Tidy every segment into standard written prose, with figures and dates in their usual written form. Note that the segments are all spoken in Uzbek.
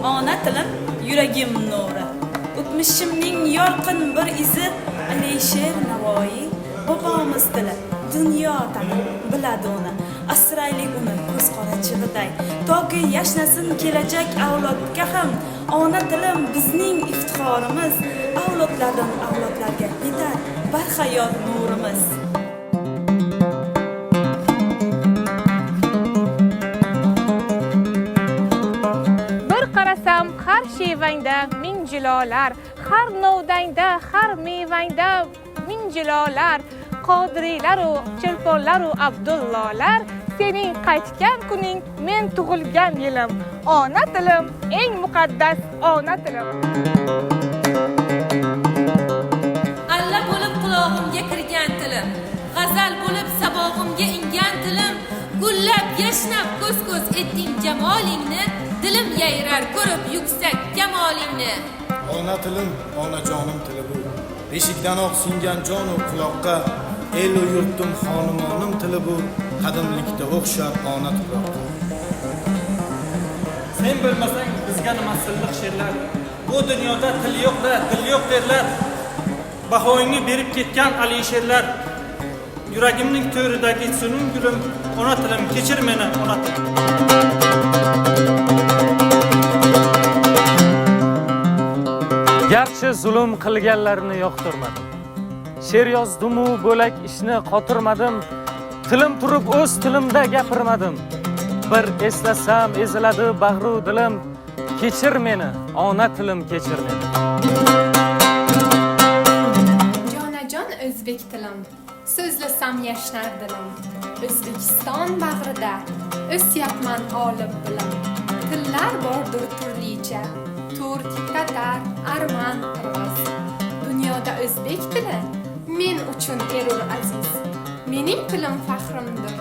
Ona tilim yuragim nuri. O'tmishimning yorqin bir izi Alisher Navoiy. Bobomiz tili dunyo tanib biladi uni. Asraylik uni ko'z qorachig'iday. Toki yashnasin kelajak avlodga ham. Ona tilim bizning iftixorimiz. Avlodlardan avlodlarga yetar barhayot nurimiz. Qarasam har shevangda ming jilolar, har novdangda, har mevangda ming jilolar, Qodiriylar u, Chilponlar u, Abdullohlar, sening qaytgan kuning, men tug'ilgan yilim. Ona tilim, eng muqaddas ona tilim. Alla bo'lib qulog'imga kirgan tilim, g'azal bo'lib sabog'imga ingan tilim, gullab yashnab ko'z-ko'z etding jamolingni, dilim yayrar ko'rib yuksak kamolingni. Ona tilim, onajonim tili bu. Beshikdan oq singan jon u quloqqa, el u yurtim xonimonim tili bu. Qadimlikda o'xshab ona tuproqqa. Sen bilmasang bizga nima silliq she'rlar. Bu dunyoda til yo'q-da, dil yo'q derlar. Bahoyingni berib ketgan Alisherlar. Yuragimning to'ridagi sunum gulim, ona tilim, kechir meni, ona tilim. Garchi zulm qilganlarni yoqtirmadim. She'r yozdim-u bo'lak ishni qotirmadim. Tilim turib o'z tilimda gapirmadim. Bir eslasam eziladi bag'ru dilim. Kechir meni, ona tilim, kechir meni. Jonajon o'zbek tilim, so'zlasam yashnar dilim. O'zbekiston bag'rida o'syapman olib bilim. Tillar bordir turlicha. Turk, tatar, arman, qirg'iz. Dunyoda o'zbek tili men uchun erur aziz. Mening tilim faxrimdir,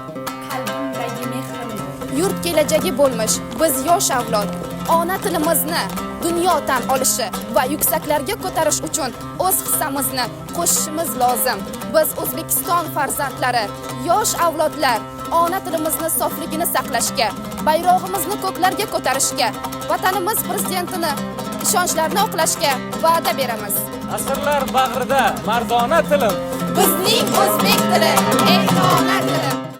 qalbimdagi mehrimdir. Yurt kelajagi bo'lmish biz yosh avlod. Ona tilimizni dunyo tan olishi va yuksaklarga ko'tarish uchun o'z hissamizni qo'shishimiz lozim. Biz O'zbekiston farzandlari, yosh avlodlar ona tilimizni sofligini saqlashga, bayrog'imizni ko'klarga ko'tarishga, vatanimiz prezidentini ishonchlarini oqlashga va'da beramiz. Asrlar bag'rida mardona tilim, bizning o'zbek tili, eng ona tili.